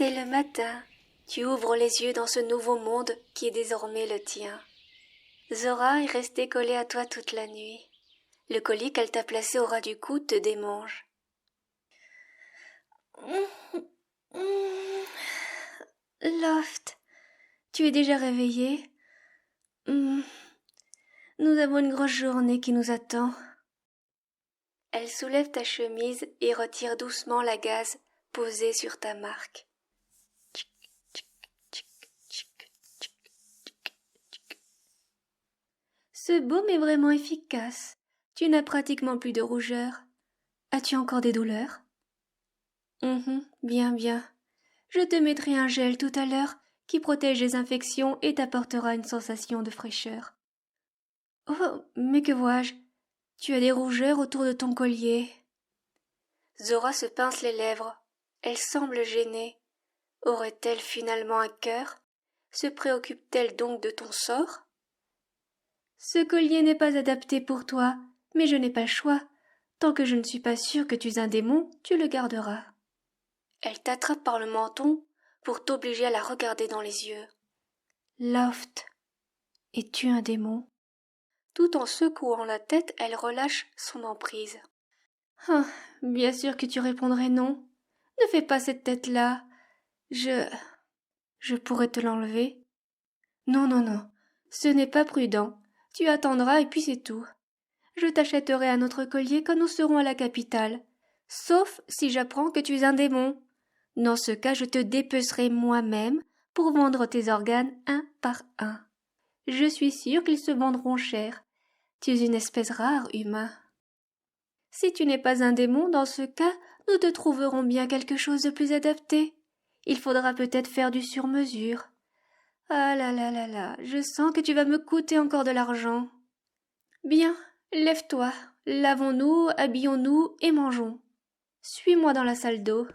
C'est le matin. Tu ouvres les yeux dans ce nouveau monde qui est désormais le tien. Zora est restée collée à toi toute la nuit. Le collier qu'elle t'a placé au ras du cou te démange. Loft, tu es déjà réveillé? Nous avons une grosse journée qui nous attend. Elle soulève ta chemise et retire doucement la gaze posée sur ta marque. Ce baume est vraiment efficace. Tu n'as pratiquement plus de rougeur. As-tu encore des douleurs? Bien, bien. Je te mettrai un gel tout à l'heure qui protège les infections et t'apportera une sensation de fraîcheur. Oh, mais que vois-je? Tu as des rougeurs autour de ton collier. Zora se pince les lèvres. Elle semble gênée. Aurait-elle finalement un cœur? Se préoccupe-t-elle donc de ton sort? Ce collier n'est pas adapté pour toi, mais je n'ai pas le choix. Tant que je ne suis pas sûre que tu es un démon, tu le garderas. Elle t'attrape par le menton pour t'obliger à la regarder dans les yeux. Loft, es-tu un démon? Tout en secouant la tête, elle relâche son emprise. Ah, bien sûr que tu répondrais non. Ne fais pas cette tête-là. Je pourrais te l'enlever. Non, non, non. Ce n'est pas prudent. Tu attendras et puis c'est tout. Je t'achèterai un autre collier quand nous serons à la capitale. Sauf si j'apprends que tu es un démon. Dans ce cas, je te dépecerai moi-même pour vendre tes organes un par un. Je suis sûre qu'ils se vendront cher. Tu es une espèce rare, humain. Si tu n'es pas un démon, dans ce cas, nous te trouverons bien quelque chose de plus adapté. Il faudra peut-être faire du sur-mesure. Ah là là là là, je sens que tu vas me coûter encore de l'argent. Bien, lève-toi, lavons-nous, habillons-nous et mangeons. Suis-moi dans la salle d'eau.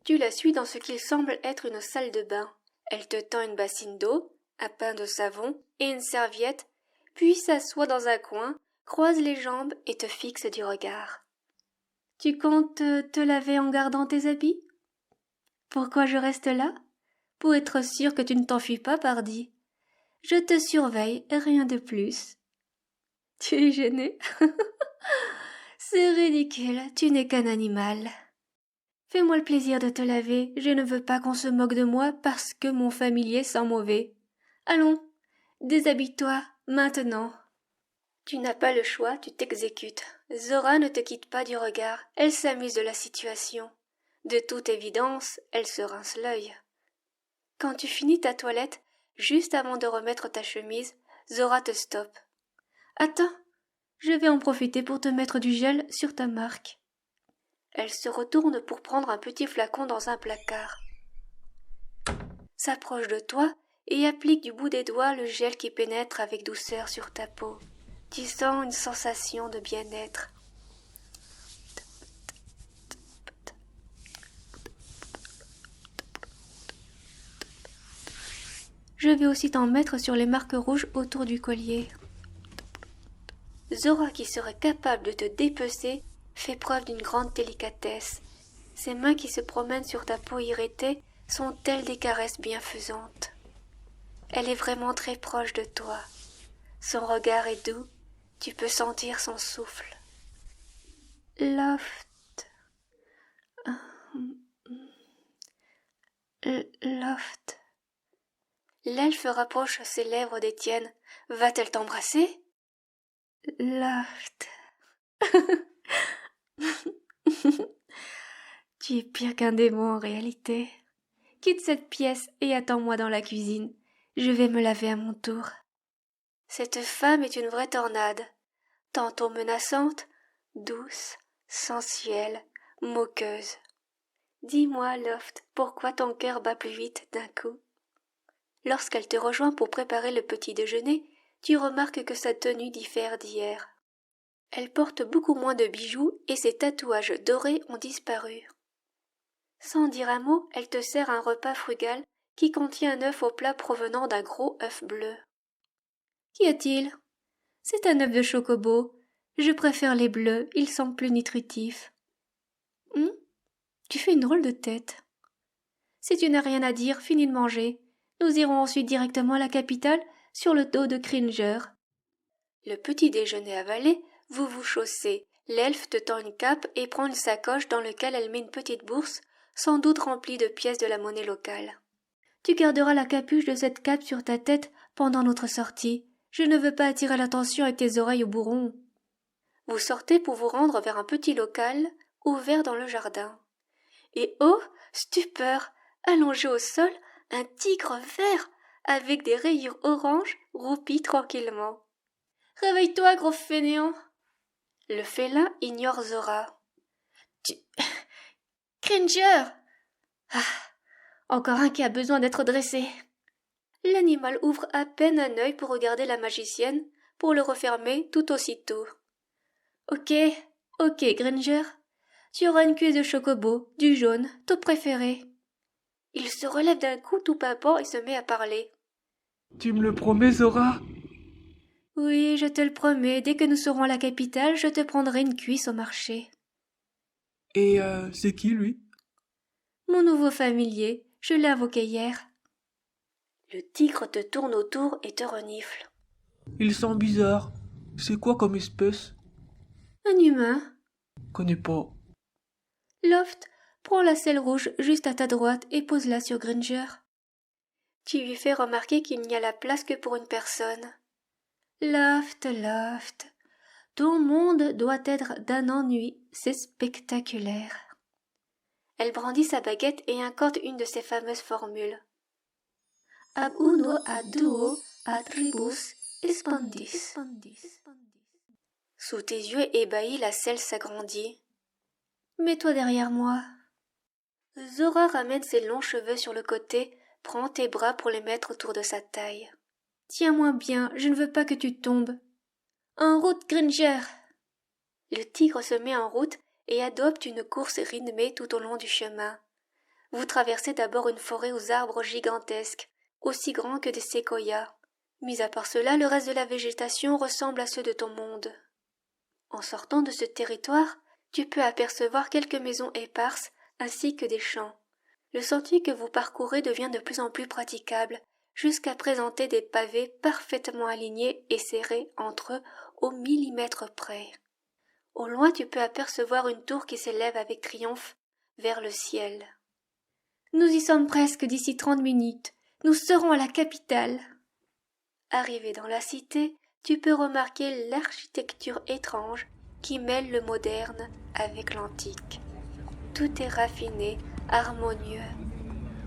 Tu la suis dans ce qu'il semble être une salle de bain. Elle te tend une bassine d'eau, un pain de savon et une serviette, puis s'assoit dans un coin, croise les jambes et te fixe du regard. Tu comptes te laver en gardant tes habits? Pourquoi je reste là? Pour être sûr que tu ne t'enfuis pas, pardi. Je te surveille, rien de plus. Tu es gêné? C'est ridicule, tu n'es qu'un animal. Fais-moi le plaisir de te laver, je ne veux pas qu'on se moque de moi parce que mon familier sent mauvais. Allons, déshabille-toi, maintenant. Tu n'as pas le choix, tu t'exécutes. Zora ne te quitte pas du regard, elle s'amuse de la situation. De toute évidence, elle se rince l'œil. Quand tu finis ta toilette, juste avant de remettre ta chemise, Zora te stoppe. Attends, je vais en profiter pour te mettre du gel sur ta marque. Elle se retourne pour prendre un petit flacon dans un placard. S'approche de toi et applique du bout des doigts le gel qui pénètre avec douceur sur ta peau. Tu sens une sensation de bien-être. Je vais aussi t'en mettre sur les marques rouges autour du collier. Zora, qui serait capable de te dépecer, fait preuve d'une grande délicatesse. Ses mains qui se promènent sur ta peau irritée sont telles des caresses bienfaisantes. Elle est vraiment très proche de toi. Son regard est doux, tu peux sentir son souffle. Loft. Loft. L'elfe rapproche ses lèvres des tiennes. Va-t-elle t'embrasser? Loft. Tu es pire qu'un démon en réalité. Quitte cette pièce et attends-moi dans la cuisine. Je vais me laver à mon tour. Cette femme est une vraie tornade, tantôt menaçante, douce, sensuelle, moqueuse. Dis-moi, Loft, pourquoi ton cœur bat plus vite d'un coup? Lorsqu'elle te rejoint pour préparer le petit déjeuner, tu remarques que sa tenue diffère d'hier. Elle porte beaucoup moins de bijoux et ses tatouages dorés ont disparu. Sans dire un mot, elle te sert un repas frugal qui contient un œuf au plat provenant d'un gros œuf bleu. Qu'y a-t-il? C'est un œuf de chocobo. Je préfère les bleus, ils sont plus nutritifs. Tu fais une drôle de tête. Si tu n'as rien à dire, finis de manger. Nous irons ensuite directement à la capitale, sur le dos de Cringer. Le petit déjeuner avalé, vous vous chaussez. L'elfe te tend une cape et prend une sacoche dans laquelle elle met une petite bourse, sans doute remplie de pièces de la monnaie locale. Tu garderas la capuche de cette cape sur ta tête pendant notre sortie. Je ne veux pas attirer l'attention avec tes oreilles au bourron. Vous sortez pour vous rendre vers un petit local ouvert dans le jardin. Et oh, stupeur, allongé au sol, un tigre vert avec des rayures oranges roupit tranquillement. « Réveille-toi, gros fainéant !» Le félin ignore Zora. « Cringer !» Ah, encore un qui a besoin d'être dressé. L'animal ouvre à peine un œil pour regarder la magicienne, pour le refermer tout aussitôt. « Ok, Cringer. Tu auras une cuisse de chocobo, du jaune, ton préféré. » Il se relève d'un coup tout pimpant et se met à parler. « Tu me le promets, Zora ?» « Oui, je te le promets, dès que nous serons à la capitale, je te prendrai une cuisse au marché. » « Et c'est qui, lui ?»« Mon nouveau familier, je l'ai invoqué hier. » Le tigre te tourne autour et te renifle. « Il sent bizarre. C'est quoi comme espèce ?»« Un humain. » »« Connais pas. » Loft, prends la selle rouge juste à ta droite et pose-la sur Gringer. Tu lui fais remarquer qu'il n'y a la place que pour une personne. Loft, ton monde doit être d'un ennui, c'est spectaculaire. Elle brandit sa baguette et incante une de ses fameuses formules. Ab uno ad duo ad tribus expandis. Sous tes yeux ébahis, la selle s'agrandit. Mets-toi derrière moi. Zora ramène ses longs cheveux sur le côté, prend tes bras pour les mettre autour de sa taille. Tiens-moi bien, je ne veux pas que tu tombes. En route, Gringer! Le tigre se met en route et adopte une course rythmée tout au long du chemin. Vous traversez d'abord une forêt aux arbres gigantesques, aussi grands que des séquoias. Mis à part cela, le reste de la végétation ressemble à ceux de ton monde. En sortant de ce territoire, tu peux apercevoir quelques maisons éparses ainsi que des champs. Le sentier que vous parcourez devient de plus en plus praticable, jusqu'à présenter des pavés parfaitement alignés et serrés entre eux au millimètre près. Au loin, tu peux apercevoir une tour qui s'élève avec triomphe vers le ciel. Nous y sommes presque d'ici 30 minutes. Nous serons à la capitale. Arrivé dans la cité, tu peux remarquer l'architecture étrange qui mêle le moderne avec l'antique. Tout est raffiné, harmonieux.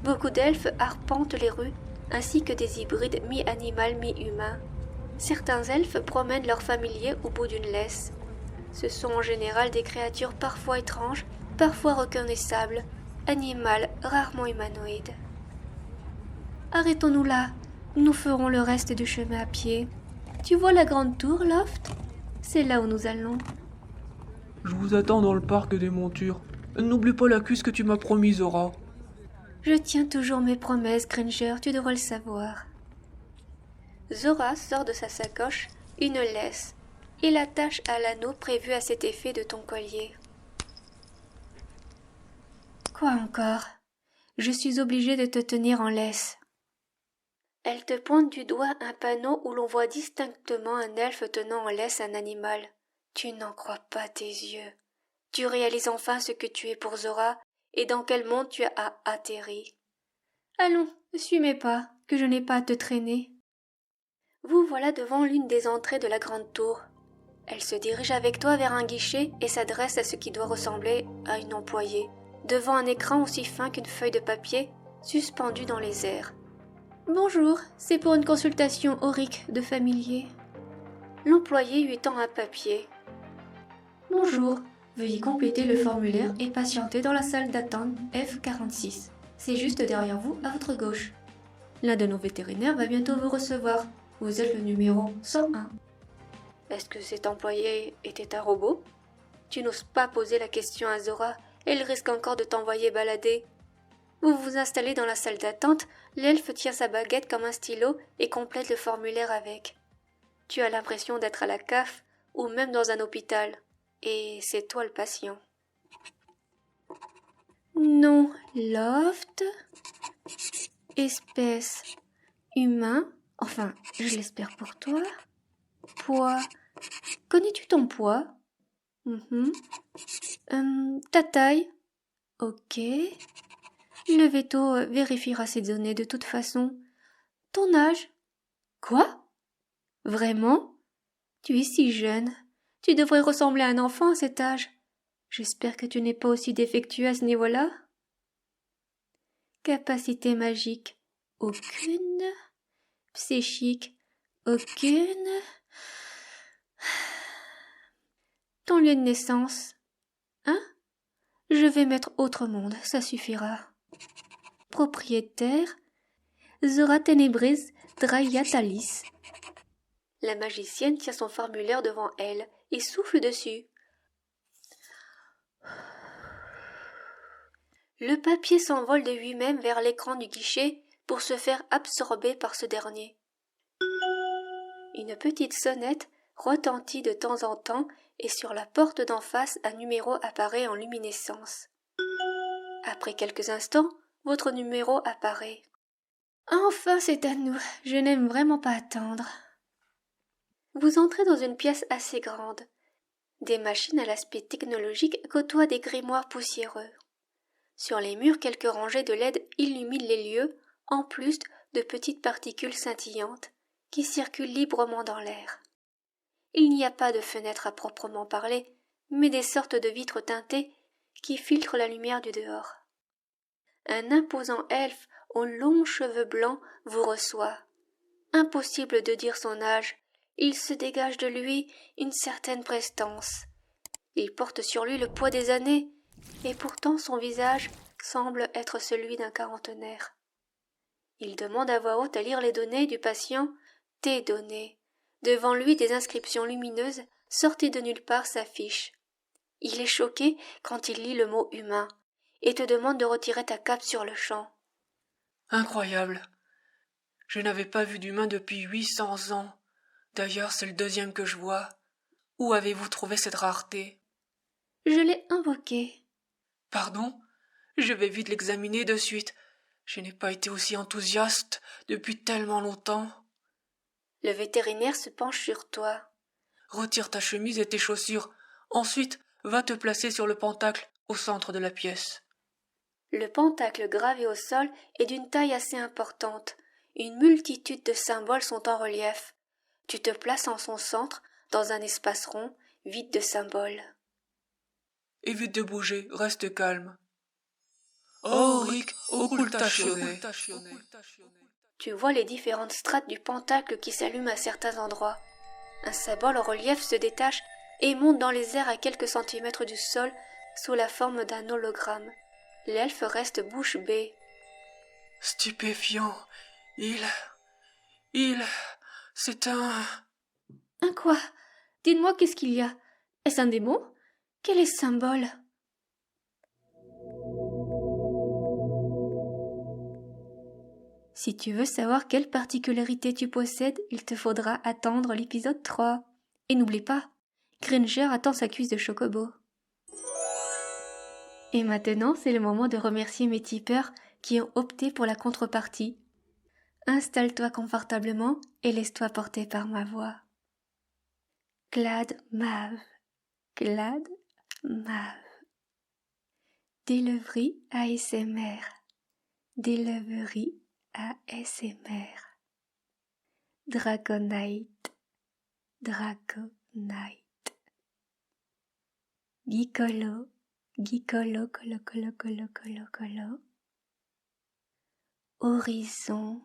Beaucoup d'elfes arpentent les rues, ainsi que des hybrides mi-animal, mi-humain. Certains elfes promènent leurs familiers au bout d'une laisse. Ce sont en général des créatures parfois étranges, parfois reconnaissables, animales rarement humanoïdes. Arrêtons-nous là, nous ferons le reste du chemin à pied. Tu vois la grande tour, Loft ? C'est là où nous allons. Je vous attends dans le parc des montures. N'oublie pas la cuisse que tu m'as promis, Zora. Je tiens toujours mes promesses, Gringer, tu devrais le savoir. Zora sort de sa sacoche une laisse et l'attache à l'anneau prévu à cet effet de ton collier. Quoi encore ? Je suis obligée de te tenir en laisse. Elle te pointe du doigt un panneau où l'on voit distinctement un elfe tenant en laisse un animal. Tu n'en crois pas tes yeux. Tu réalises enfin ce que tu es pour Zora et dans quel monde tu as atterri. Allons, ne suis mes pas, que je n'ai pas à te traîner. Vous voilà devant l'une des entrées de la grande tour. Elle se dirige avec toi vers un guichet et s'adresse à ce qui doit ressembler à une employée, devant un écran aussi fin qu'une feuille de papier, suspendue dans les airs. Bonjour, c'est pour une consultation aurique de familier. L'employé lui tend un papier. Bonjour, veuillez compléter le formulaire et patienter dans la salle d'attente F46. C'est juste derrière vous, à votre gauche. L'un de nos vétérinaires va bientôt vous recevoir. Vous êtes le numéro 101. Est-ce que cet employé était un robot ? Tu n'oses pas poser la question à Zora, elle risque encore de t'envoyer balader. Vous vous installez dans la salle d'attente, l'elfe tient sa baguette comme un stylo et complète le formulaire avec. Tu as l'impression d'être à la CAF ou même dans un hôpital. Et c'est toi le patient. Nom loft. Espèce humain. Enfin, je l'espère pour toi. Poids. Connais-tu ton poids? Ta taille? Ok. Le veto vérifiera ces données de toute façon. Ton âge? Quoi? Vraiment? Tu es si jeune. Tu devrais ressembler à un enfant à cet âge. J'espère que tu n'es pas aussi défectueux à ce niveau-là. Capacité magique? Aucune. Psychique? Aucune. Ton lieu de naissance? Hein? Je vais mettre autre monde, ça suffira. Propriétaire? Zora Tenebris Drayatalis. La magicienne tient son formulaire devant elle et souffle dessus. Le papier s'envole de lui-même vers l'écran du guichet pour se faire absorber par ce dernier. Une petite sonnette retentit de temps en temps et sur la porte d'en face un numéro apparaît en luminescence. Après quelques instants, votre numéro apparaît. Enfin, c'est à nous. Je n'aime vraiment pas attendre. Vous entrez dans une pièce assez grande. Des machines à l'aspect technologique côtoient des grimoires poussiéreux. Sur les murs, quelques rangées de LED illuminent les lieux, en plus de petites particules scintillantes qui circulent librement dans l'air. Il n'y a pas de fenêtres à proprement parler, mais des sortes de vitres teintées qui filtrent la lumière du dehors. Un imposant elfe aux longs cheveux blancs vous reçoit. Impossible de dire son âge, il se dégage de lui une certaine prestance. Il porte sur lui le poids des années, et pourtant son visage semble être celui d'un quarantenaire. Il demande à voix haute à lire les données du patient, tes données. Devant lui, des inscriptions lumineuses sorties de nulle part s'affichent. Il est choqué quand il lit le mot humain, et te demande de retirer ta cape sur le champ. Incroyable. Je n'avais pas vu d'humain depuis 800 ans. D'ailleurs, c'est le deuxième que je vois. Où avez-vous trouvé cette rareté? Je l'ai invoqué. Pardon? Je vais vite l'examiner de suite. Je n'ai pas été aussi enthousiaste depuis tellement longtemps. Le vétérinaire se penche sur toi. Retire ta chemise et tes chaussures. Ensuite, va te placer sur le pentacle au centre de la pièce. Le pentacle gravé au sol est d'une taille assez importante. Une multitude de symboles sont en relief. Tu te places en son centre, dans un espace rond, vide de symboles. Évite de bouger, reste calme. Auric occultatione. Tu vois les différentes strates du pentacle qui s'allument à certains endroits. Un symbole en relief se détache et monte dans les airs à quelques centimètres du sol sous la forme d'un hologramme. L'elfe reste bouche bée. Stupéfiant. C'est un... Un quoi? Dites-moi qu'est-ce qu'il y a? Est-ce un démon? Quel est ce symbole? Si tu veux savoir quelle particularité tu possèdes, il te faudra attendre l'épisode 3. Et n'oublie pas, Granger attend sa cuisse de chocobo. Et maintenant, c'est le moment de remercier mes tipeurs qui ont opté pour la contrepartie. Installe-toi confortablement et laisse-toi porter par ma voix. Glad Mav. Glad Mav. Delivery ASMR. Delivery ASMR. Dragonite. Dragonite. Gicolo. Gicolo, colo, colo, colo, colo, colo. Horizon.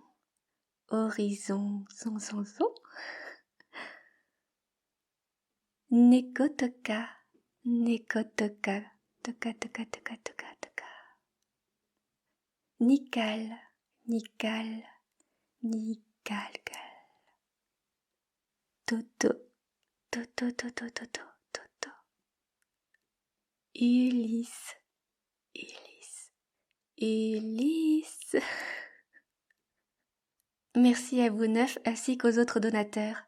Horizon, son, son, son. Nekotoka. Nekotoka. Toka, toka, toka, toka, toka. Nikal. Nikal. Nikalkal. Toto. Toto, toto, toto, toto. Ulysse. Ulysse. Ulysse. Merci à vous 9 ainsi qu'aux autres donateurs.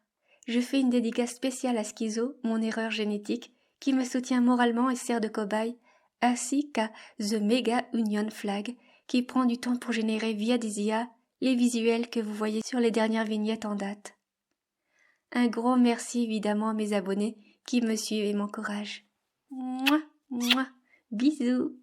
Je fais une dédicace spéciale à Schizo, mon erreur génétique, qui me soutient moralement et sert de cobaye, ainsi qu'à The Mega Union Flag, qui prend du temps pour générer via des IA les visuels que vous voyez sur les dernières vignettes en date. Un gros merci évidemment à mes abonnés qui me suivent et m'encouragent. Mouah, mouah, bisous.